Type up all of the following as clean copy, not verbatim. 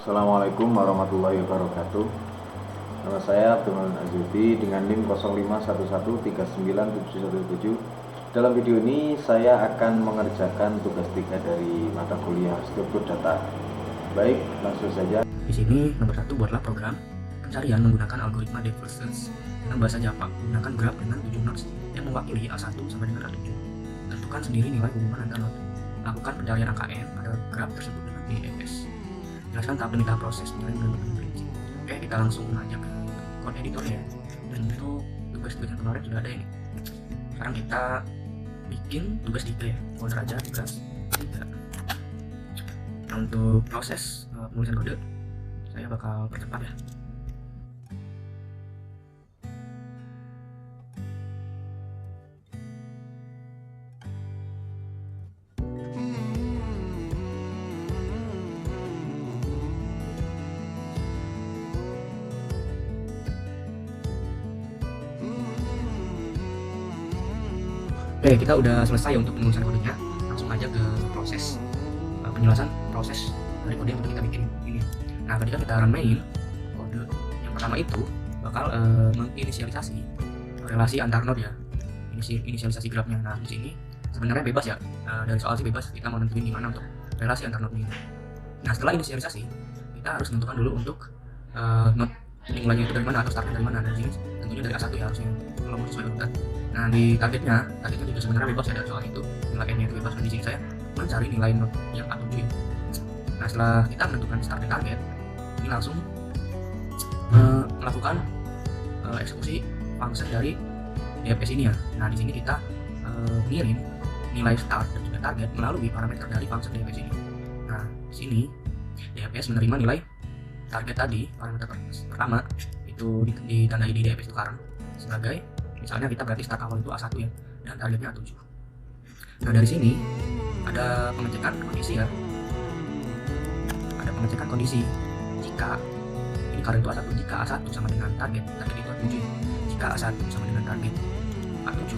Assalamualaikum warahmatullahi wabarakatuh. Nama saya Abdurrahman Azubi dengan NIM 0511397717. Dalam video ini saya akan mengerjakan tugas 3 dari mata kuliah struktur data. Baik, langsung saja. Di sini nomor 1, buatlah program pencarian menggunakan algoritma deep search dengan bahasa Java. Gunakan graf dengan 7 nodes yang mewakili A1 sampai dengan A7. Tentukan sendiri nilai hubungan antar node. Lakukan pencarian angka n pada graf tersebut dengan DFS. Jelaskan tahap demi tahap proses pencarian dengan prinsip. Oke, kita langsung aja ke code editor ya. Dan untuk tugas-tugas yang kemarin sudah ada ini. Sekarang kita bikin tugas 3 ya. Folder aja tugas 3. Nah, untuk proses penulisan kode saya bakal percepat ya. Oke, kita udah selesai untuk penulisan kodenya. Langsung aja ke proses penjelasan proses dari kode yang kita bikin ini. Nah, ketika kita run main, kode yang pertama itu bakal menginisialisasi relasi antar node ya, inisialisasi grafnya. Nah, di sini sebenarnya bebas ya, dari soal sih bebas, kita mau nentuin di mana untuk relasi antar node ini. Nah, setelah inisialisasi, kita harus menentukan dulu untuk node nilainya itu dari mana atau startnya dari mana. Dan di sini tentunya dari A1 ya, harusnya kalau mau sesuai urutan. Nah, di targetnya juga sebenarnya bebas ya dari soal itu, nilai n-nya itu bebas. Dan di sini saya mencari nilai node yang A7 ya. Nah, setelah kita menentukan start dan target, ini langsung melakukan eksekusi function dari DFS ini ya. Nah, di sini kita mengirim nilai start dan juga target melalui parameter dari function DFS ini. Nah, di sini DFS menerima nilai target tadi, parameter pertama itu ditandai di DFS itu current sebagai, misalnya kita berarti start awal itu A1 ya, dan targetnya A7. Nah, dari sini ada pengecekan kondisi ya. Ada pengecekan kondisi jika ini current itu A1, jika A1 sama dengan target itu A7 ya. Jika A1 sama dengan target A7,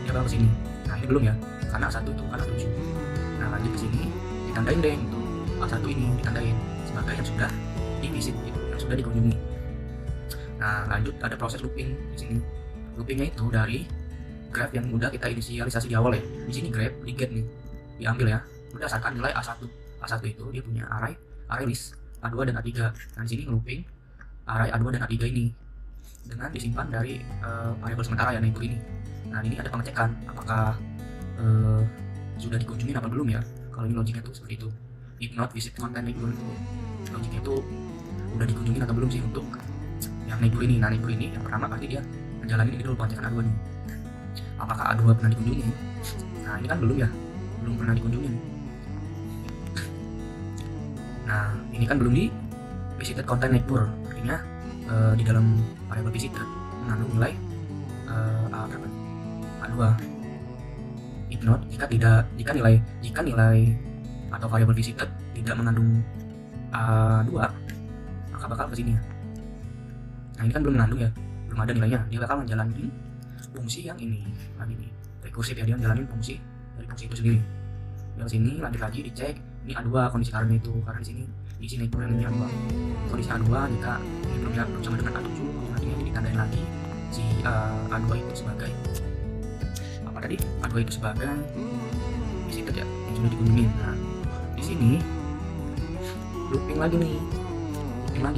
dia bakal ke sini. Nah, ini belum ya, karena A1 itu bukan A7. Nah, lanjut ke sini, ditandain deh untuk A1 ini, ditandain sebagai yang sudah divisit gitu, yang sudah dikunjungi. Nah, lanjut ada proses looping di sini. Loopingnya itu dari graf yang udah kita inisialisasi di awal ya. Di sini graf di get nih diambil ya, berdasarkan nilai A1. A1 itu dia punya array list A2 dan A3. Nah, di sini looping array A2 dan A3 ini dengan disimpan dari variabel sementara ya, neighbor ini. Nah, ini ada pengecekan apakah sudah dikunjungin apa belum ya. Kalau ini logiknya tuh seperti itu. If not visit content neighbor, itu logiknya itu udah dikunjungin atau belum sih untuk yang neighbor ini. Nah, neighbor ini yang pertama pasti dia menjalani ini dulu pengecekan A2 nih. Apakah A2 pernah dikunjungi? Nah, ini kan belum ya, belum pernah dikunjungi. Nah, ini kan belum di visited content neighbor, artinya di dalam variabel visited mengandung nilai A2. If not, jika nilai atau variabel visited tidak mengandung A2, maka bakal ke sini ya. Nah, ini kan belum mengandung ya, belum ada nilainya. Dia bakal menjalani fungsi yang ini lagi nih, rekursif ya, dia menjalani fungsi dari fungsi itu sendiri. Dari sini lanjut lagi dicek ini A2 kondisi current itu, karena di sini itu yang A2. Kondisi A2 jika ini belum sama dengan A7, artinya ditandain lagi si A2 itu sebagai apa tadi? A2 itu sebagai visited ya, yang sudah dikunjungi. Nah, di sini looping lagi dengan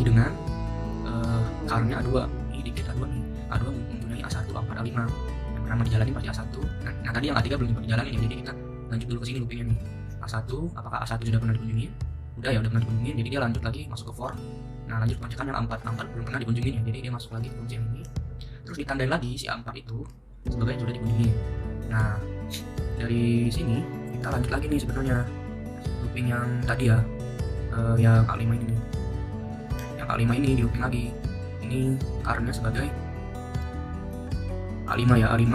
currentnya A2. Ini di get A2 nih. A2 mempunyai A1, A4, A5. Yang pertama dijalani pasti A1. Nah, tadi yang A3 belum dijalani ya, jadi kita lanjut dulu ke sini loopingnya nih. A1, apakah A1 sudah pernah dikunjungi? Udah ya, udah pernah dikunjungi, jadi dia lanjut lagi masuk ke for. Nah, lanjut pengecekan yang A4 belum pernah dikunjungi ya, jadi dia masuk lagi ke fungsi ini. Terus ditandain lagi si A4 itu sebagai yang sudah dikunjungi. Nah, dari sini kita lanjut lagi nih sebenarnya looping yang tadi ya, yang A5 ini nih. Yang A5 ini di looping lagi. Ini karena sebagai A5 ya, A5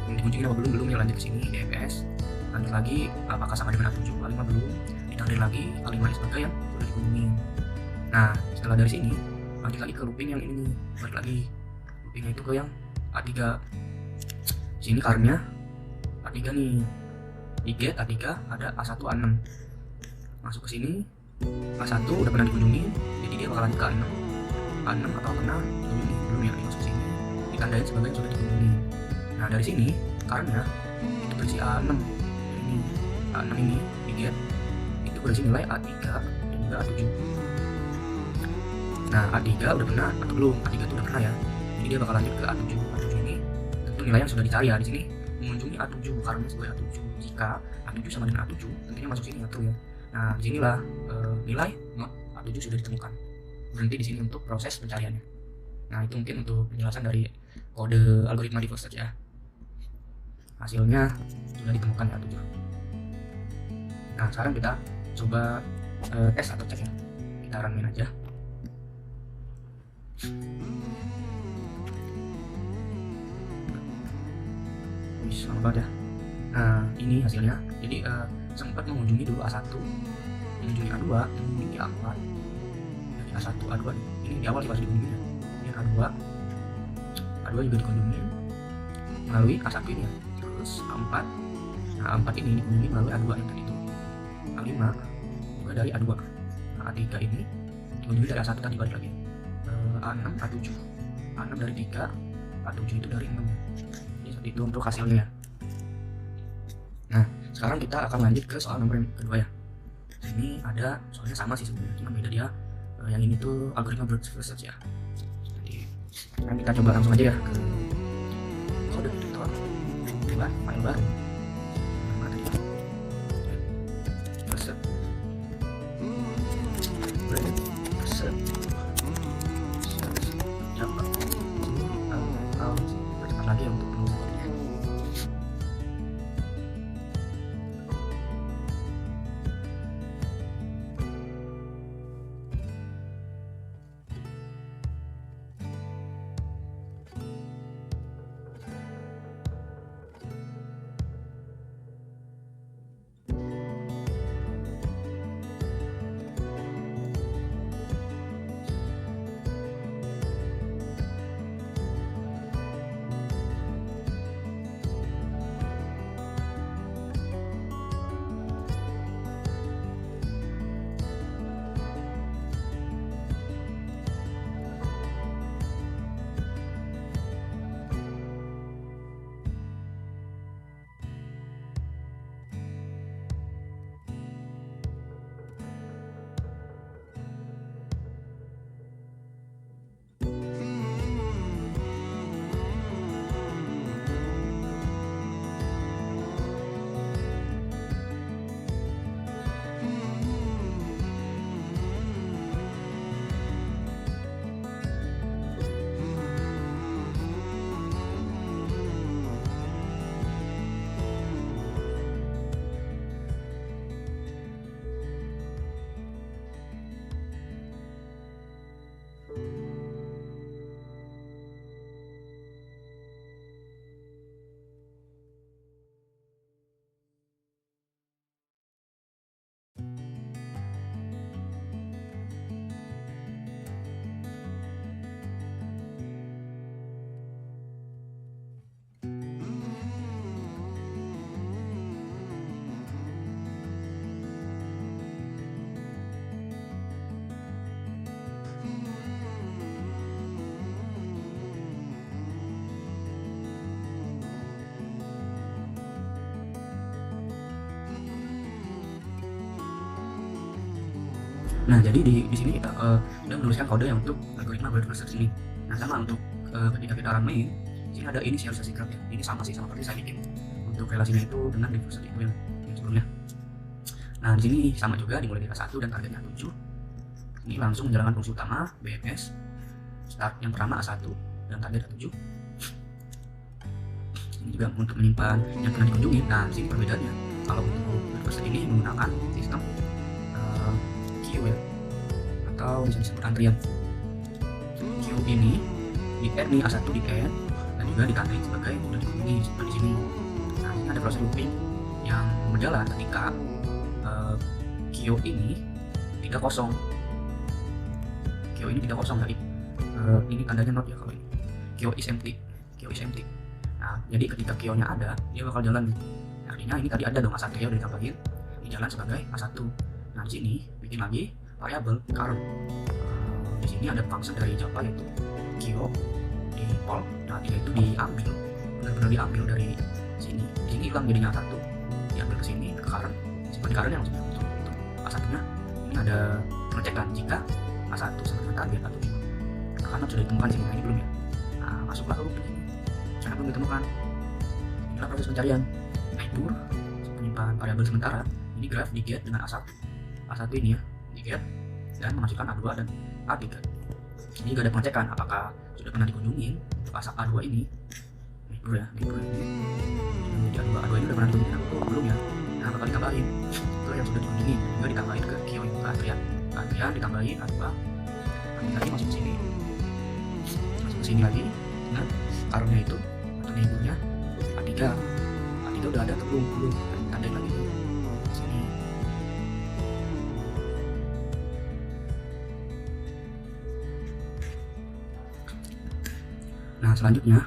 yang dikunjungi apa belum ya, lanjut ke sini DFS. Lanjut lagi apakah sama dengan A7, A5 belum, ditandain lagi A5 ini sebagai yang sudah dikunjungi. Nah, setelah dari sini lanjut lagi ke looping yang ini, balik lagi loopingnya itu ke yang A3. Sini karena A3 nih, di get A3 ada A1 A6, masuk ke sini A1 udah pernah dikunjungi, bakalan ke A6 atau kena ini belum ya, masuk sini ditandain sebagai sudah dikunjungi. Nah dari sini karena itu berisi A6 ini digit itu berisi nilai A3 dan juga A7. Nah A3 udah pernah atau belum? A3 itu udah pernah ya, jadi dia bakal lanjut ke A7. A7 ini tentu nilai yang sudah dicari ya, di sini mengunjungi A7 karena sebagai A7. Jika A7 sama dengan A7 tentunya masuk sini A7 ya. Nah disinilah nilai not A7 sudah ditemukan. Berhenti di sini untuk proses pencariannya. Nah itu mungkin untuk penjelasan dari kode algoritma default search ya. Hasilnya sudah ditemukan ya A7. Nah sekarang kita coba tes atau cek ya. Kita running aja. Wih, lama banget ya. Nah ini hasilnya. Jadi sempat mengunjungi dulu A1, mengunjungi A2, mengunjungi A4. Dari A1, A2 ini di awal sih masih dikunjungi ya. Ini A2 juga dikunjungi melalui A1 ini ya. Terus A4, nah A4 ini dikunjungi melalui A2 yang tadi itu. A5 juga dari A2. Nah A3 ini dikunjungi dari A1 tadi, balik lagi. A6, A7, A6 dari 3, A7 itu dari 6. Jadi seperti itu untuk hasilnya. Nah sekarang kita akan lanjut ke soal nomor yang kedua ya. Ini ada soalnya sama sih sebenarnya, cuma beda dia. Yang ini tuh algoritma broad search ya. Jadi sekarang kita coba langsung aja ya ke kode editor, coba file baru. Mana tadi? Search. Percepat lagi untuk mengukurnya. Nah jadi di sini kita udah menuliskan kode yang untuk algoritma broad search ini. Nah sama untuk ketika kita run main, sini ada inisialisasi graph ya. Ini sama sih seperti saya bikin untuk relasinya itu dengan default search itu yang sebelumnya. Nah di sini sama juga dimulai dari A1 dan targetnya 7. Ini langsung menjalankan fungsi utama BMS. Start yang pertama A1 dan target A7. Ini juga untuk menyimpan yang pernah dikunjungi. Nah di sini perbedaannya, kalau untuk broad search ini menggunakan sistem queue ya, atau bisa disebut antrian. Queue ini di add nih, A1 di add dan juga ditandai sebagai sudah dikunjungi seperti di sini. Nah ini ada proses looping yang berjalan ketika queue ini tidak kosong. Queue ini tidak kosong dari ini tandanya not ya kalau ini. Queue is empty. Nah jadi ketika queue-nya ada, dia bakal jalan. Artinya ini tadi ada dong A1 ya, udah ditambahin, ini jalan sebagai A1. Nah di sini bikin lagi variabel current sini ada function dari Java yaitu Kio di Pol. Nah, A3 itu diambil, benar-benar diambil dari sini. Di sini hilang jadinya A1, diambil ke sini ke current, simpan di current yang maksudnya untuk A1-nya. Ini ada pengecekan jika A1 sama dengan target A7. Nah, karena sudah ditemukan sini, nah ini belum ya. Nah, masuklah ke loop di sini. Karena belum ditemukan. Inilah proses pencarian. Label penyimpan variabel sementara. Ini graph di get dengan A1. A1 ini ya, di get dan memasukkan A2 dan A3. Ini juga ada pengecekan apakah sudah pernah dikunjungin untuk A2 ini. Label ya, label ini. Jadi A2 ini udah pernah dikunjungin atau belum ya? Nah, bakal ditambahin itu yang sudah dikunjungin dan juga ditambahin ke Kio itu ke antrian ditambahin A2. Nanti lagi masuk ke sini lagi. Nah, karunnya itu atau labelnya A3 udah ada atau belum tandain lagi di sini. Nah, selanjutnya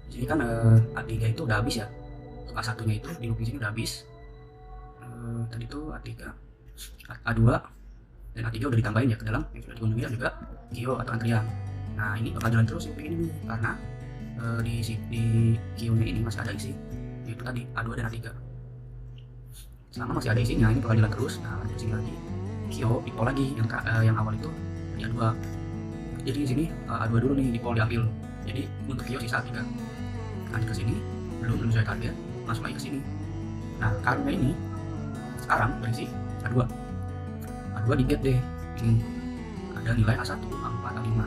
di sini kan A3 itu udah habis ya. Untuk A1-nya itu di looping sini udah habis. Tadi tuh A3, A2 dan A3 udah ditambahin ya ke dalam yang sudah dikunjungi dan juga Kio atau antrian. Nah, ini bakal jalan terus looping ini karena di Kio-nya ini masih ada isi, yaitu tadi A2 dan A3. Selama masih ada isinya, ini bakal jalan terus. Nah, di sini lagi Kio di pol lagi yang awal itu di A2. Jadi di sini A2 dulu nih di pol diambil. Jadi untuk Kio sisa A3. Lanjut ke sini, belum sesuai target, masuk lagi ke sini. Nah, karena ini sekarang berisi A2 di get deh. Ini ada nilai A1, A4, A5.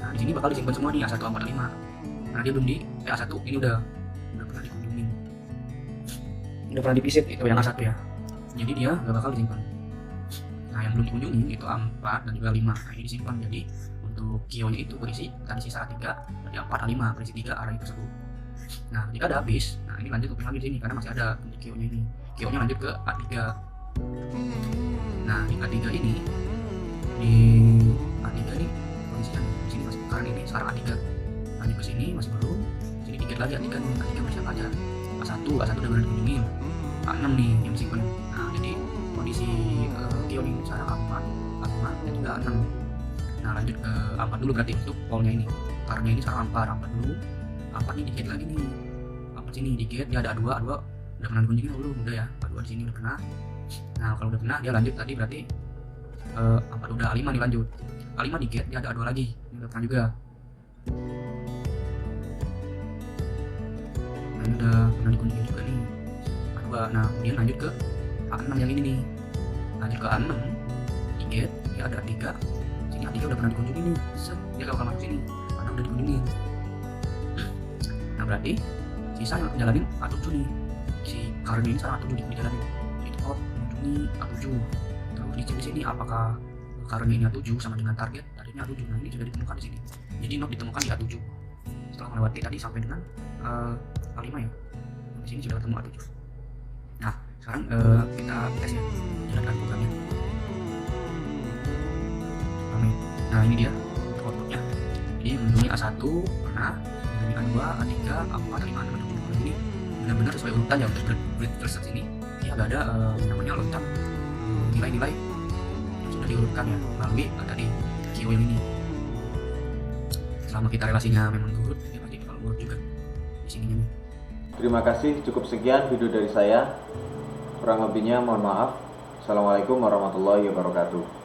Nah, di sini bakal disimpan semua nih A1, A4, A5. Nah, dia belum di A1 ini udah pernah dikunjungin. Udah pernah divisit itu yang A1 ya. Jadi dia gak bakal disimpan. Nah, yang belum dikunjungin itu A4 dan juga A5. Nah, ini disimpan. Jadi untuk Kio-nya itu berisi tadi sisa A3, jadi A4, A5 berisi 3 array tersebut. Nah, jika ada habis, nah ini lanjut looping lagi di sini karena masih ada untuk Kio-nya ini. Kio-nya lanjut ke A3. Nah, di A3 ini kondisinya di sini masih karena ini sekarang A3. Lanjut ke sini masih belum. Sini dikit lagi A3 nih. A3 berisi apa aja? A1 udah benar dikunjungin. A6 nih yang disimpan. Nah, jadi kondisi Kio ini sekarang A4, A5 dan juga A6. Nah, lanjut ke A4 dulu berarti untuk polnya ini. Karena ini sekarang A4 dulu. A4 nih dikit lagi nih. A4 sini dikit, dia ada A2 udah pernah dikunjungin belum? Udah ya. A2 di sini udah pernah. Nah, kalau udah pernah dia lanjut tadi berarti A4 udah, A5 nih lanjut. A5 dikit, dia ada A2 lagi. Ini udah pernah juga. Nah, ini udah pernah dikunjungin juga nih A2. Nah, kemudian lanjut ke A6 yang ini nih. Lanjut ke A6 dikit, dia ada A3. Sini A3 udah pernah dikunjungin nih. Set, dia gak bakal masuk sini karena udah dikunjungin. Nah, berarti sisa yang jalanin A7 nih. Si karena ini sekarang A7 dijalanin. Itu mengunjungi A7. Terus dicek di sini apakah karena ini A7 sama dengan target tadinya A7. Nah, ini sudah ditemukan di sini. Jadi node ditemukan di A7. Setelah melewati tadi sampai dengan A5 ya. Di sini sudah ketemu A7. Nah, sekarang kita tes ya, jalankan programnya. Nah, ini dia outputnya. Jadi mengunjungi A1 pernah, mengunjungi A2, A3, A4, A5, A6, A7. Ini benar-benar sesuai urutan ya untuk grid research ini. Ini agak ada namanya loncat nilai-nilai yang sudah diurutkan ya melalui tadi Kio yang ini. Selama kita relasinya memang turut, ya pasti bakal urut juga di sininya nih. Terima kasih, cukup sekian video dari saya. Kurang lebihnya mohon maaf. Assalamualaikum warahmatullahi wabarakatuh.